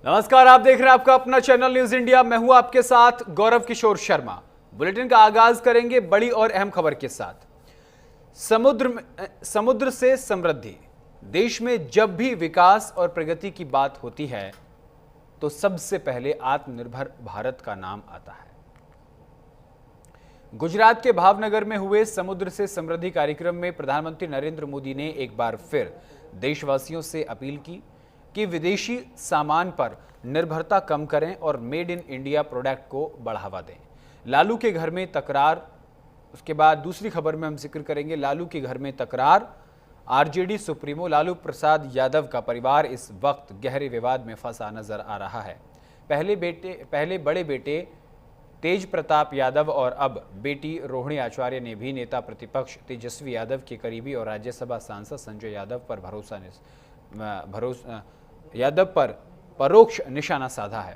नमस्कार, आप देख रहे हैं आपका अपना चैनल न्यूज इंडिया। मैं हूं आपके साथ गौरव किशोर शर्मा। बुलेटिन का आगाज करेंगे बड़ी और अहम खबर के साथ। समुद्र से समृद्धि। देश में जब भी विकास और प्रगति की बात होती है तो सबसे पहले आत्मनिर्भर भारत का नाम आता है। गुजरात के भावनगर में हुए समुद्र से समृद्धि कार्यक्रम में प्रधानमंत्री नरेंद्र मोदी ने एक बार फिर देशवासियों से अपील की कि विदेशी सामान पर निर्भरता कम करें और मेड इन इंडिया प्रोडक्ट को बढ़ावा दें। लालू के घर में तकरार। उसके बाद दूसरी खबर में हम जिक्र करेंगे लालू के घर में तकरार। आरजेडी सुप्रीमो लालू प्रसाद यादव का परिवार इस वक्त गहरे विवाद में फंसा नजर आ रहा है। पहले बड़े बेटे तेज प्रताप यादव और अब बेटी रोहिणी आचार्य ने भी नेता प्रतिपक्ष तेजस्वी यादव के करीबी और राज्यसभा सांसद संजय यादव पर परोक्ष निशाना साधा है।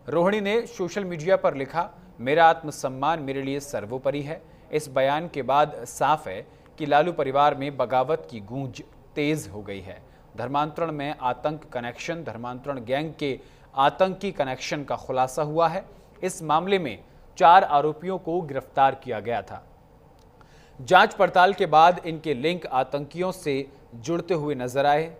रोहिणी ने सोशल मीडिया पर लिखा, मेरा आत्मसम्मान मेरे लिए सर्वोपरि है। इस बयान के बाद साफ है कि लालू परिवार में बगावत की गूंज तेज हो गई है। धर्मांतरण में आतंक कनेक्शन। धर्मांतरण गैंग के आतंकी कनेक्शन का खुलासा हुआ है। इस मामले में 4 आरोपियों को गिरफ्तार किया गया था। जांच पड़ताल के बाद इनके लिंक आतंकियों से जुड़ते हुए नजर आए।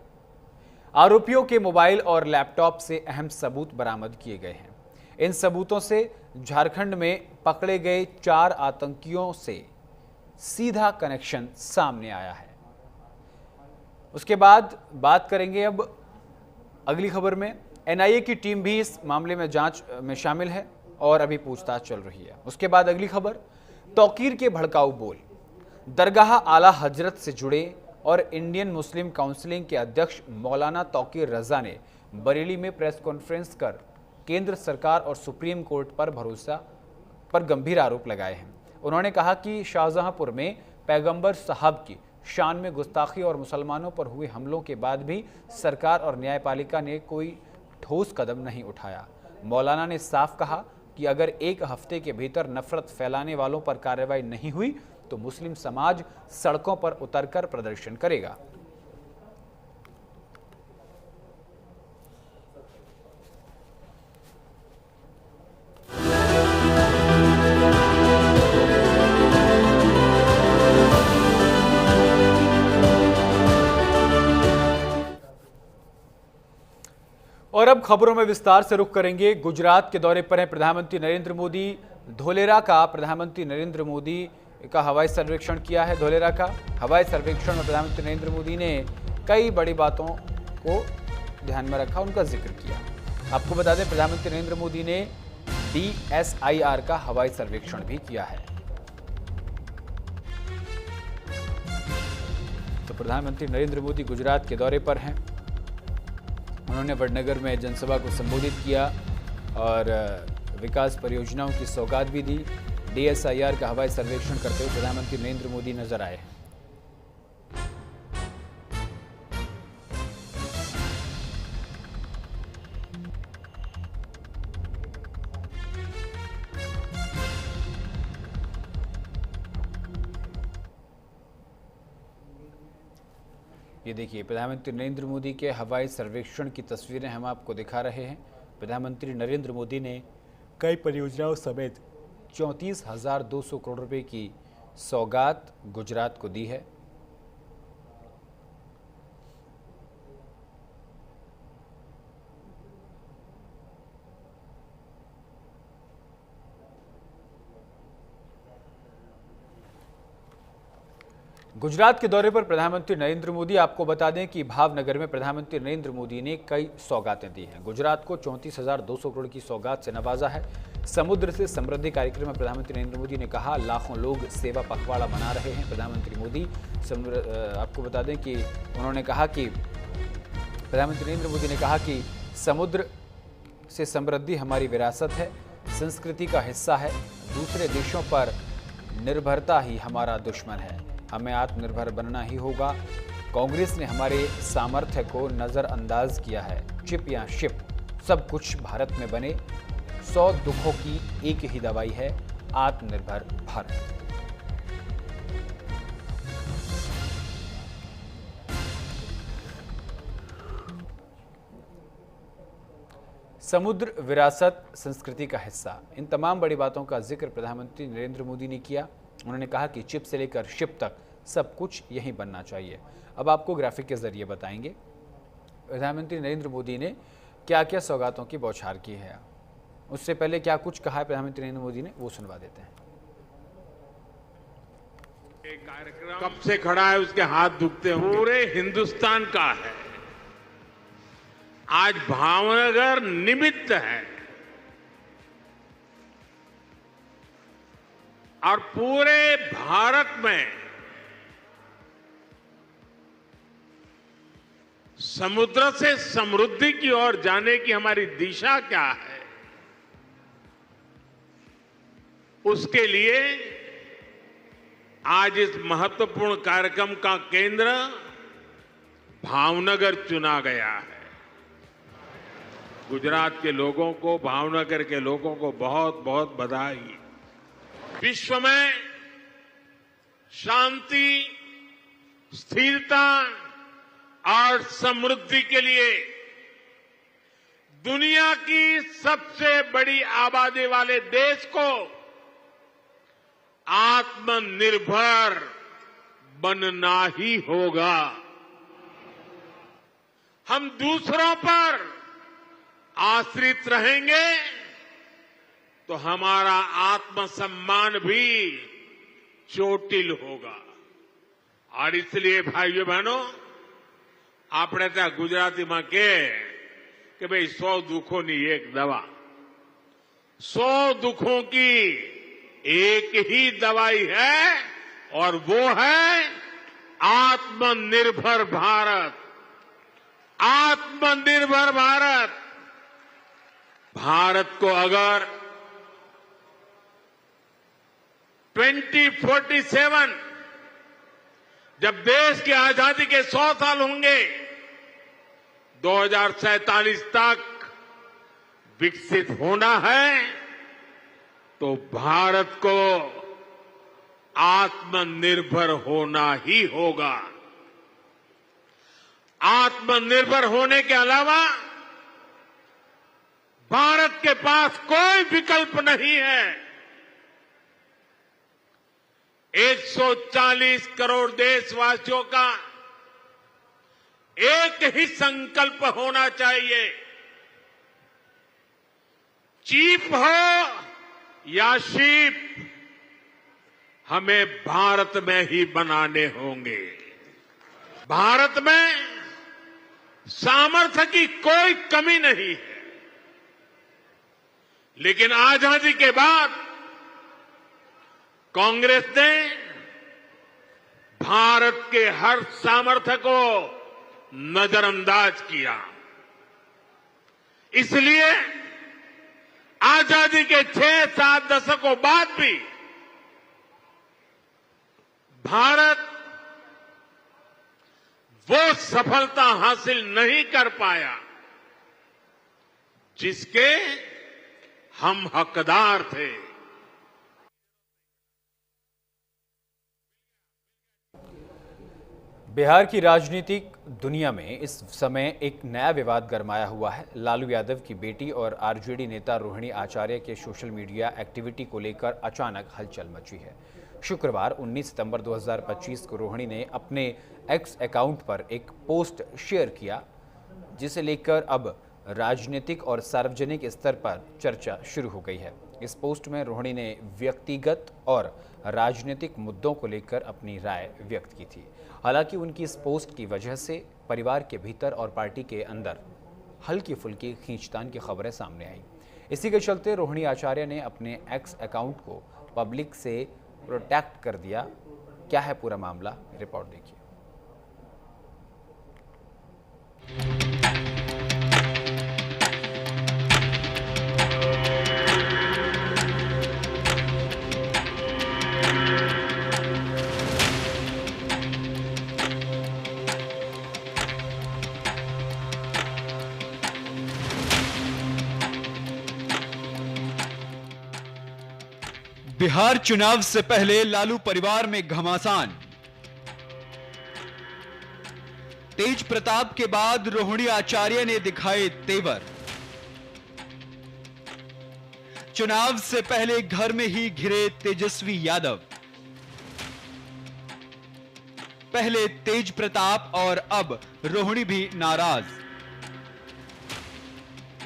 आरोपियों के मोबाइल और लैपटॉप से अहम सबूत बरामद किए गए हैं। इन सबूतों से झारखंड में पकड़े गए 4 आतंकियों से सीधा कनेक्शन सामने आया है। उसके बाद बात करेंगे अब अगली खबर में। एनआईए की टीम भी इस मामले में जांच में शामिल है और अभी पूछताछ चल रही है। उसके बाद अगली खबर, तौकीर के भड़काऊ बोल। दरगाह आला हजरत से जुड़े और इंडियन मुस्लिम काउंसिल के अध्यक्ष मौलाना तौकीर रजा ने बरेली में प्रेस कॉन्फ्रेंस कर केंद्र सरकार और सुप्रीम कोर्ट पर गंभीर आरोप लगाए हैं। उन्होंने कहा कि शाहजहांपुर में पैगंबर साहब की शान में गुस्ताखी और मुसलमानों पर हुए हमलों के बाद भी सरकार और न्यायपालिका ने कोई ठोस कदम नहीं उठाया। मौलाना ने साफ कहा कि अगर एक हफ्ते के भीतर नफरत फैलाने वालों पर कार्रवाई नहीं हुई तो मुस्लिम समाज सड़कों पर उतरकर प्रदर्शन करेगा। और अब खबरों में विस्तार से रुख करेंगे। गुजरात के दौरे पर हैं प्रधानमंत्री नरेंद्र मोदी। धोलेरा का प्रधानमंत्री नरेंद्र मोदी का हवाई सर्वेक्षण किया है। धोलेरा का हवाई सर्वेक्षण में प्रधानमंत्री नरेंद्र मोदी ने कई बड़ी बातों को ध्यान में रखा, उनका जिक्र किया। आपको बता दें, प्रधानमंत्री नरेंद्र मोदी ने DSIR का हवाई सर्वेक्षण भी किया है। तो प्रधानमंत्री नरेंद्र मोदी गुजरात के दौरे पर हैं। उन्होंने वडनगर में जनसभा को संबोधित किया और विकास परियोजनाओं की सौगात भी दी। DSIR का हवाई सर्वेक्षण करते हुए प्रधानमंत्री नरेंद्र मोदी नजर आए। ये देखिए, प्रधानमंत्री नरेंद्र मोदी के हवाई सर्वेक्षण की तस्वीरें हम आपको दिखा रहे हैं। प्रधानमंत्री नरेंद्र मोदी ने कई परियोजनाओं समेत 34,200 करोड़ रुपए की सौगात गुजरात को दी है। गुजरात के दौरे पर प्रधानमंत्री नरेंद्र मोदी, आपको बता दें कि भावनगर में प्रधानमंत्री नरेंद्र मोदी ने कई सौगातें दी हैं। गुजरात को 34,200 करोड़ की सौगात से नवाजा है। समुद्र से समृद्धि कार्यक्रम में प्रधानमंत्री नरेंद्र मोदी ने कहा, लाखों लोग सेवा पखवाड़ा मना रहे हैं। प्रधानमंत्री मोदी आपको बता दें कि उन्होंने कहा कि प्रधानमंत्री नरेंद्र मोदी ने कहा कि समुद्र से समृद्धि हमारी विरासत है, संस्कृति का हिस्सा है। दूसरे देशों पर निर्भरता ही हमारा दुश्मन है। हमें आत्मनिर्भर बनना ही होगा। कांग्रेस ने हमारे सामर्थ्य को नज़रअंदाज किया है। चिप या शिप, सब कुछ भारत में बने। 100 दुखों की एक ही दवाई है, आत्मनिर्भर भारत। समुद्र विरासत संस्कृति का हिस्सा। इन तमाम बड़ी बातों का जिक्र प्रधानमंत्री नरेंद्र मोदी ने किया। उन्होंने कहा कि चिप से लेकर शिप तक सब कुछ यहीं बनना चाहिए। अब आपको ग्राफिक के जरिए बताएंगे प्रधानमंत्री नरेंद्र मोदी ने क्या क्या सौगातों की बौछार की है। उससे पहले क्या कुछ कहा है प्रधानमंत्री नरेंद्र मोदी ने, वो सुनवा देते हैं। कब से खड़ा है उसके हाथ दुखते होंगे। पूरे हिंदुस्तान का है। आज भावनगर निमित्त है और पूरे भारत में समुद्र से समृद्धि की ओर जाने की हमारी दिशा क्या है, उसके लिए आज इस महत्वपूर्ण कार्यक्रम का केंद्र भावनगर चुना गया है। गुजरात के लोगों को, भावनगर के लोगों को बहुत बहुत बधाई। विश्व में शांति, स्थिरता और समृद्धि के लिए दुनिया की सबसे बड़ी आबादी वाले देश को आत्मनिर्भर बनना ही होगा। हम दूसरों पर आश्रित रहेंगे तो हमारा आत्मसम्मान भी चोटिल होगा। और इसलिए भाइयों बहनों, આપણે ત્યાં ગુજરાતીમાં કે ભાઈ 100 દુઃખોની એક દવા। 100 दुखों की एक ही दवाई है और वो है आत्मनिर्भर भारत। आत्मनिर्भर भारत। भारत को अगर 2047 जब देश की आजादी के 100 साल होंगे, 2047 तक विकसित होना है, तो भारत को आत्मनिर्भर होना ही होगा। आत्मनिर्भर होने के अलावा भारत के पास कोई विकल्प नहीं है। 140 करोड़ देशवासियों का एक ही संकल्प होना चाहिए। चीप हो या शिप, हमें भारत में ही बनाने होंगे। भारत में सामर्थ्य की कोई कमी नहीं है, लेकिन आजादी के बाद कांग्रेस ने भारत के हर सामर्थ्य को नजरअंदाज किया। इसलिए आजादी के 6-7 दशकों बाद भी भारत वो सफलता हासिल नहीं कर पाया जिसके हम हकदार थे। बिहार की राजनीतिक दुनिया में इस समय एक नया विवाद गरमाया हुआ है। लालू यादव की बेटी और आरजेडी नेता रोहिणी आचार्य के सोशल मीडिया एक्टिविटी को लेकर अचानक हलचल मची है। शुक्रवार 19 सितंबर 2025 को रोहिणी ने अपने एक्स अकाउंट पर एक पोस्ट शेयर किया, जिसे लेकर अब राजनीतिक और सार्वजनिक स्तर पर चर्चा शुरू हो गई है। इस पोस्ट में रोहिणी ने व्यक्तिगत और राजनीतिक मुद्दों को लेकर अपनी राय व्यक्त की थी। हालांकि उनकी इस पोस्ट की वजह से परिवार के भीतर और पार्टी के अंदर हल्की फुल्की खींचतान की खबरें सामने आई। इसी के चलते रोहिणी आचार्य ने अपने एक्स अकाउंट को पब्लिक से प्रोटेक्ट कर दिया। क्या है पूरा मामला, रिपोर्ट देखिए। बिहार चुनाव से पहले लालू परिवार में घमासान। तेज प्रताप के बाद रोहिणी आचार्य ने दिखाए तेवर। चुनाव से पहले घर में ही घिरे तेजस्वी यादव। पहले तेज प्रताप और अब रोहिणी भी नाराज।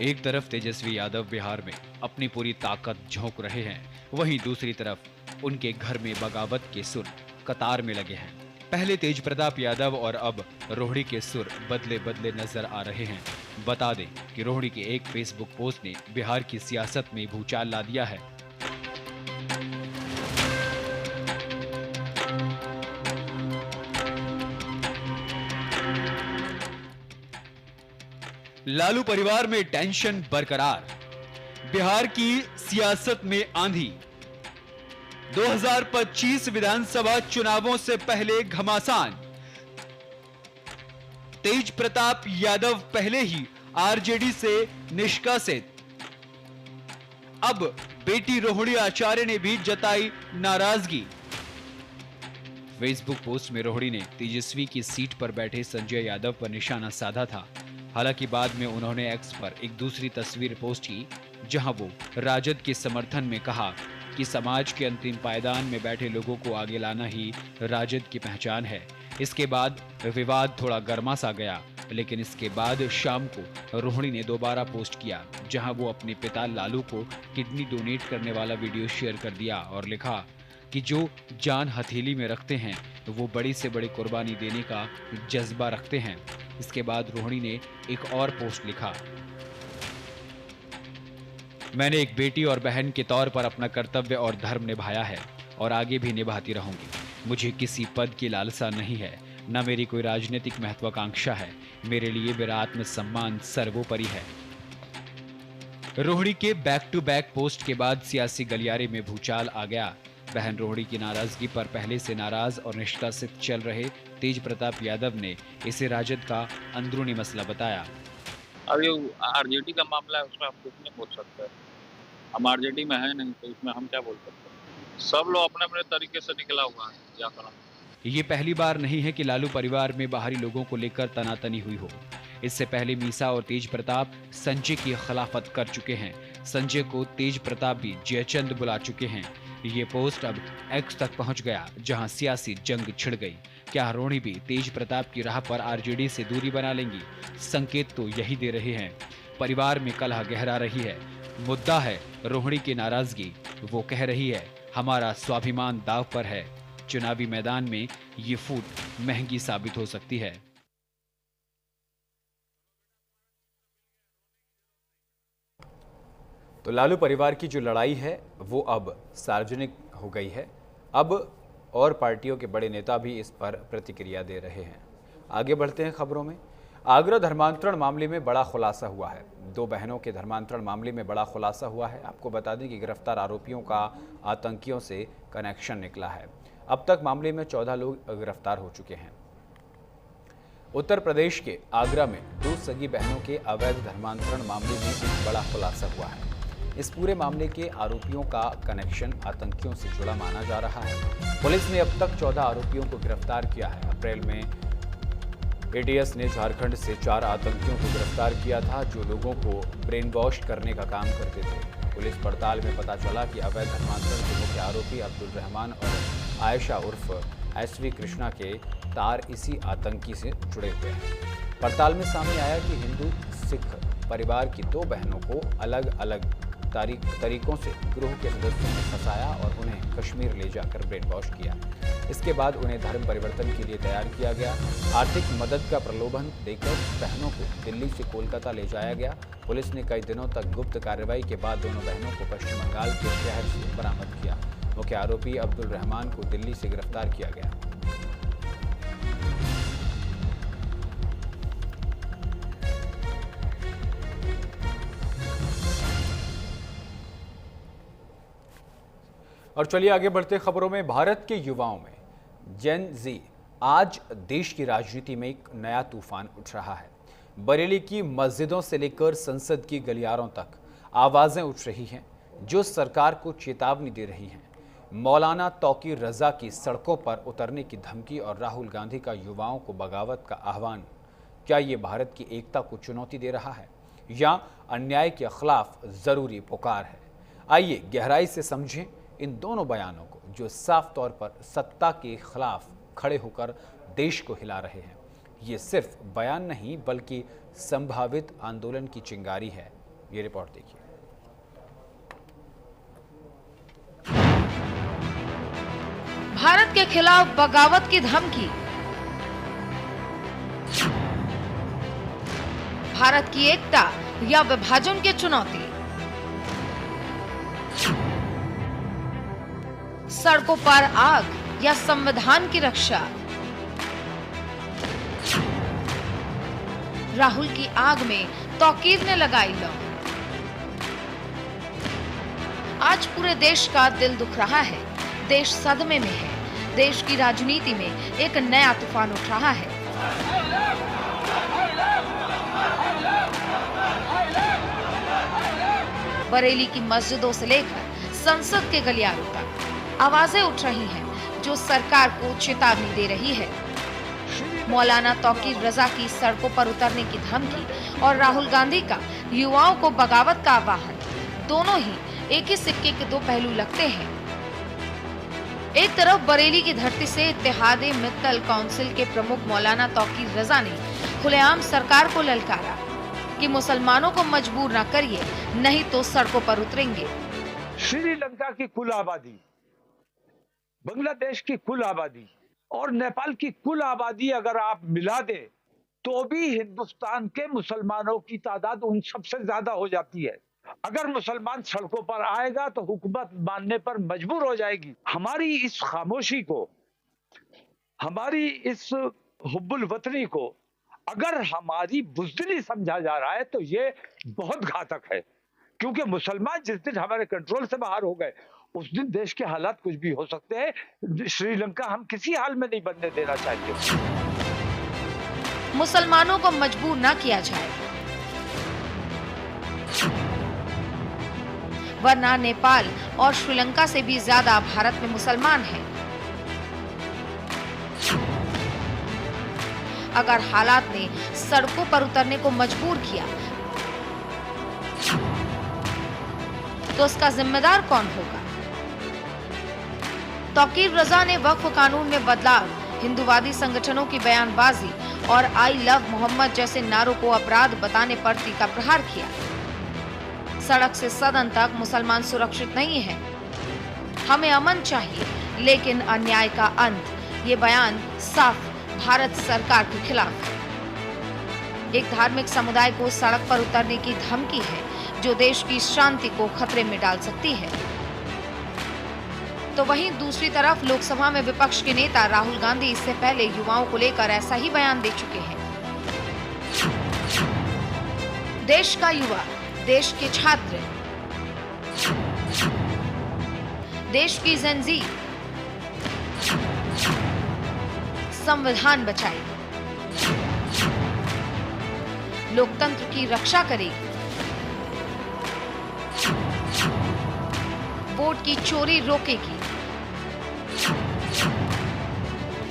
एक तरफ तेजस्वी यादव बिहार में अपनी पूरी ताकत झोंक रहे हैं, वहीं दूसरी तरफ उनके घर में बगावत के सुर कतार में लगे हैं। पहले तेज प्रताप यादव और अब रोहिणी के सुर बदले बदले नजर आ रहे हैं। बता दें कि रोहिणी के एक फेसबुक पोस्ट ने बिहार की सियासत में भूचाल ला दिया है। लालू परिवार में टेंशन बरकरार, बिहार की सियासत में आंधी। 2025 विधानसभा चुनावों से पहले घमासान। तेज प्रताप यादव पहले ही आरजेडी से निष्कासित। अब बेटी रोहिणी आचार्य ने भी जताई नाराजगी। फेसबुक पोस्ट में रोहिणी ने तेजस्वी की सीट पर बैठे संजय यादव पर निशाना साधा था। हालांकि बाद में उन्होंने एक्स पर एक दूसरी तस्वीर पोस्ट की, जहां वो राजद के समर्थन में कहा कि समाज के अंतिम पायदान में बैठे लोगों को आगे लाना ही राजद की पहचान है। इसके बाद विवाद थोड़ा गर्मा सा गया, लेकिन इसके बाद शाम को रोहिणी ने दोबारा पोस्ट किया, जहां वो अपने पिता लालू को किडनी डोनेट करने वाला वीडियो शेयर कर दिया और लिखा कि जो जान हथेली में रखते हैं वो बड़ी से बड़ी कुर्बानी देने का जज्बा रखते हैं। इसके बाद रोहिणी ने एक और पोस्ट लिखा, मैंने एक बेटी और बहन के तौर पर अपना कर्तव्य और धर्म निभाया है और आगे भी निभाती रहूंगी। मुझे किसी पद की लालसा नहीं है, न मेरी कोई राजनीतिक महत्वाकांक्षा है। मेरे लिए मेरा आत्मसम्मान सर्वोपरि है। रोहिणी के बैक टू बैक पोस्ट के बाद सियासी गलियारे में भूचाल आ गया। बहन रोहिणी की नाराजगी पर पहले से नाराज और निष्कासित चल रहे तेज प्रताप यादव ने इसे राजद का अंदरूनी मसला बताया। अब ये आरजेडी का मामला है, उसमें आप कुछ नहीं बोल सकते। हम आरजेडी में है नहीं, तो इसमें हम क्या बोल सकते हैं। सब लोग अपने अपने तरीके से निकला हुआ है, क्या करें। ये पहली बार नहीं है कि लालू परिवार में बाहरी लोगों को लेकर तनातनी हुई हो। इससे पहले मीसा और तेज प्रताप संजय की खिलाफत कर चुके हैं। संजय को तेज प्रताप भी जयचंद बुला चुके हैं। ये पोस्ट अब एक्स तक पहुंच गया, जहां सियासी जंग छिड़ गई। क्या रोहिणी भी तेज प्रताप की राह पर आरजेडी से दूरी बना लेंगी? संकेत तो यही दे रहे हैं। परिवार में कलह गहरा रही है। मुद्दा है रोहिणी की नाराजगी। वो कह रही है हमारा स्वाभिमान दांव पर है। चुनावी मैदान में ये फूट महंगी साबित हो सकती है। तो लालू परिवार की जो लड़ाई है वो अब सार्वजनिक हो गई है। अब और पार्टियों के बड़े नेता भी इस पर प्रतिक्रिया दे रहे हैं। आगे बढ़ते हैं खबरों में। आगरा धर्मांतरण मामले में बड़ा खुलासा हुआ है। दो बहनों के धर्मांतरण मामले में बड़ा खुलासा हुआ है। आपको बता दें कि गिरफ्तार आरोपियों का आतंकियों से कनेक्शन निकला है। अब तक मामले में 14 लोग गिरफ्तार हो चुके हैं। उत्तर प्रदेश के आगरा में दो सगी बहनों के अवैध धर्मांतरण मामले में एक बड़ा खुलासा हुआ है। इस पूरे मामले के आरोपियों का कनेक्शन आतंकियों से जुड़ा माना जा रहा है। पुलिस ने अब तक 14 आरोपियों को गिरफ्तार किया है। अप्रैल में एटीएस ने झारखंड से 4 आतंकियों को गिरफ्तार किया था, जो लोगों को ब्रेन वॉश करने का काम करते थे। पुलिस पड़ताल में पता चला कि अवैध धर्मांतरण के मुख्य आरोपी अब्दुल रहमान और आयशा उर्फ एसवी कृष्णा के तार इसी आतंकी से जुड़े हुए हैं। पड़ताल में सामने आया कि हिंदू सिख परिवार की 2 बहनों को अलग अलग तरीकों से गिरोह के सदस्यों ने फंसाया और उन्हें कश्मीर ले जाकर ब्रेन वॉश किया। इसके बाद उन्हें धर्म परिवर्तन के लिए तैयार किया गया। आर्थिक मदद का प्रलोभन देकर बहनों को दिल्ली से कोलकाता ले जाया गया। पुलिस ने कई दिनों तक गुप्त कार्रवाई के बाद दोनों बहनों को पश्चिम बंगाल के शहर से बरामद किया। मुख्य आरोपी अब्दुल रहमान को दिल्ली से गिरफ्तार किया गया। और चलिए आगे बढ़ते खबरों में। भारत के युवाओं में जेन जी आज देश की राजनीति में एक नया तूफान उठ रहा है। बरेली की मस्जिदों से लेकर संसद की गलियारों तक आवाजें उठ रही हैं जो सरकार को चेतावनी दे रही हैं। मौलाना तौकीर रजा की सड़कों पर उतरने की धमकी और राहुल गांधी का युवाओं को बगावत का आह्वान, क्या ये भारत की एकता को चुनौती दे रहा है या अन्याय के खिलाफ जरूरी पुकार है? आइए गहराई से समझें इन दोनों बयानों को, जो साफ तौर पर सत्ता के खिलाफ खड़े होकर देश को हिला रहे हैं। ये सिर्फ बयान नहीं बल्कि संभावित आंदोलन की चिंगारी है। ये रिपोर्ट देखिए। भारत के खिलाफ बगावत की धमकी, भारत की एकता या विभाजन की चुनौती, सड़कों पर आग या संविधान की रक्षा, राहुल की आग में तौकीर ने लगाई लौ। आज पूरे देश का दिल दुख रहा है, देश सदमे में है, देश की राजनीति में एक नया तूफान उठ रहा है। बरेली की मस्जिदों से लेकर संसद के गलियारों तक आवाजें उठ रही हैं जो सरकार को चेतावनी दे रही है। मौलाना तौकीर रजा की सड़कों पर उतरने की धमकी और राहुल गांधी का युवाओं को बगावत का आह्वान, दोनों ही एक ही सिक्के के दो पहलू लगते हैं। एक तरफ बरेली की धरती से इत्तेहादे मित्तल काउंसिल के प्रमुख मौलाना तौकीर रजा ने खुलेआम सरकार को ललकारा कि मुसलमानों को मजबूर न करिए, नहीं तो सड़कों पर उतरेंगे। श्रीलंका की कुल आबादी, बांग्लादेश की कुल आबादी और नेपाल की कुल आबादी अगर आप मिला दे तो भी हिंदुस्तान के मुसलमानों की तादाद उन सबसे ज्यादा हो जाती है। अगर मुसलमान सड़कों पर आएगा तो हुकूमत मानने पर मजबूर हो जाएगी। हमारी इस खामोशी को, हमारी इस हुब्बुल वतनी को अगर हमारी बुज़दिली समझा जा रहा है तो ये बहुत घातक है, क्योंकि मुसलमान जिस दिन हमारे कंट्रोल से बाहर हो गए उस दिन देश के हालात कुछ भी हो सकते हैं। श्रीलंका हम किसी हाल में नहीं बनने देना चाहते। मुसलमानों को मजबूर ना किया जाए, वरना नेपाल और श्रीलंका से भी ज्यादा भारत में मुसलमान हैं। अगर हालात ने सड़कों पर उतरने को मजबूर किया तो उसका जिम्मेदार कौन होगा? तौकीर रजा ने वक्फ कानून में बदलाव, हिंदूवादी संगठनों की बयानबाजी और आई लव मोहम्मद जैसे नारों को अपराध बताने पर तीखा प्रहार किया। सड़क से सदन तक मुसलमान सुरक्षित नहीं है, हमें अमन चाहिए लेकिन अन्याय का अंत। ये बयान साफ भारत सरकार के खिलाफ है। एक धार्मिक समुदाय को सड़क पर उतरने की धमकी है जो देश की शांति को खतरे में डाल सकती है। तो वहीं दूसरी तरफ लोकसभा में विपक्ष के नेता राहुल गांधी इससे पहले युवाओं को लेकर ऐसा ही बयान दे चुके हैं। देश का युवा, देश के छात्र, देश की जेनजी संविधान बचाएगी, लोकतंत्र की रक्षा करेगी, वोट की चोरी रोकेगी।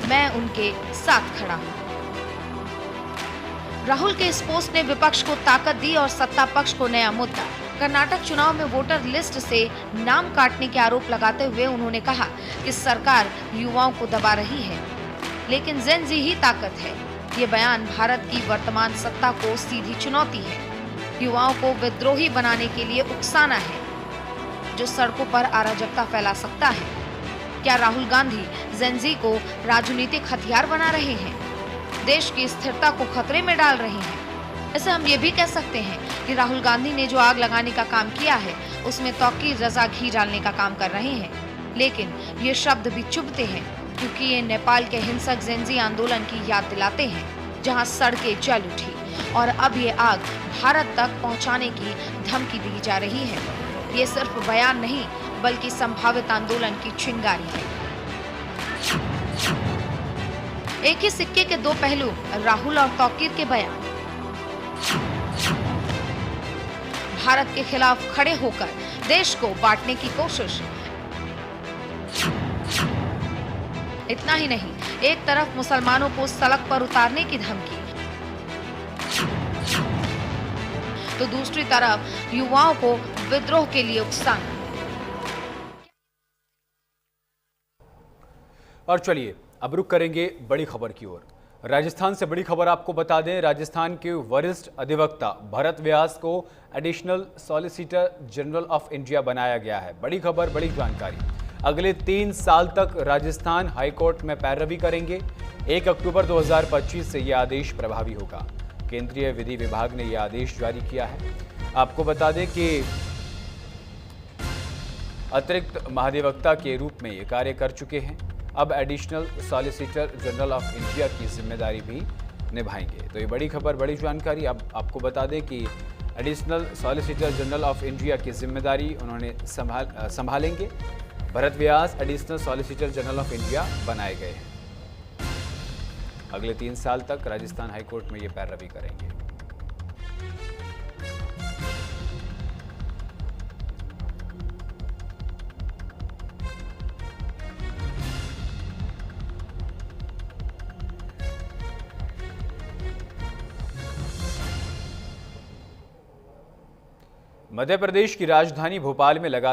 मैं उनके साथ खड़ा हूं। राहुल के इस पोस्ट ने विपक्ष को ताकत दी और सत्ता पक्ष को नया मुद्दा। कर्नाटक चुनाव में वोटर लिस्ट से नाम काटने के आरोप लगाते हुए उन्होंने कहा कि सरकार युवाओं को दबा रही है, लेकिन जेन जी ही ताकत है। ये बयान भारत की वर्तमान सत्ता को सीधी चुनौती है। युवाओं को विद्रोही बनाने के लिए उकसाना है जो सड़कों पर अराजकता फैला सकता है। क्या राहुल गांधी जेन जी को राजनीतिक हथियार बना रहे हैं, देश की स्थिरता को खतरे में डाल रहे हैं? ऐसे हम ये भी कह सकते हैं कि राहुल गांधी ने जो आग लगाने का काम किया है उसमें तौकीर रजा घी डालने का काम कर रहे हैं। लेकिन ये शब्द भी चुभते हैं क्योंकि ये नेपाल के हिंसक जेनजी आंदोलन की याद दिलाते हैं जहां सड़कें जल उठी और अब ये आग भारत तक पहुंचाने की धमकी दी जा रही है। ये सिर्फ बयान नहीं बल्कि संभावित आंदोलन की चिंगारी है। एक ही सिक्के के दो पहलू, राहुल और तौकीर के बयान। भारत के खिलाफ खड़े होकर देश को बांटने की कोशिश। इतना ही नहीं, एक तरफ मुसलमानों को सड़क पर उतारने की धमकी तो दूसरी तरफ युवाओं को विद्रोह के लिए उकसाना। और चलिए अब रुक करेंगे बड़ी खबर की ओर। राजस्थान से बड़ी खबर आपको बता दें, राजस्थान के वरिष्ठ अधिवक्ता भरत व्यास को additional solicitor general of India बनाया गया है। बड़ी खबर, बड़ी जानकारी। अगले 3 साल तक राजस्थान हाईकोर्ट में पैरवी करेंगे। 1 अक्टूबर 2025 से यह आदेश प्रभावी होगा। केंद्रीय विधि विभाग ने यह आदेश जारी किया है। आपको बता दें कि अतिरिक्त महाधिवक्ता के रूप में ये कार्य कर चुके हैं, अब additional solicitor general of India की जिम्मेदारी भी निभाएंगे। तो ये बड़ी खबर, बड़ी जानकारी। अब आपको बता दें कि additional solicitor general of India की जिम्मेदारी उन्होंने संभालेंगे। Bharat Vyas additional solicitor general of India बनाए गए हैं। अगले 3 साल तक राजस्थान हाईकोर्ट में ये पैरवी करेंगे। मध्य प्रदेश की राजधानी भोपाल में लगा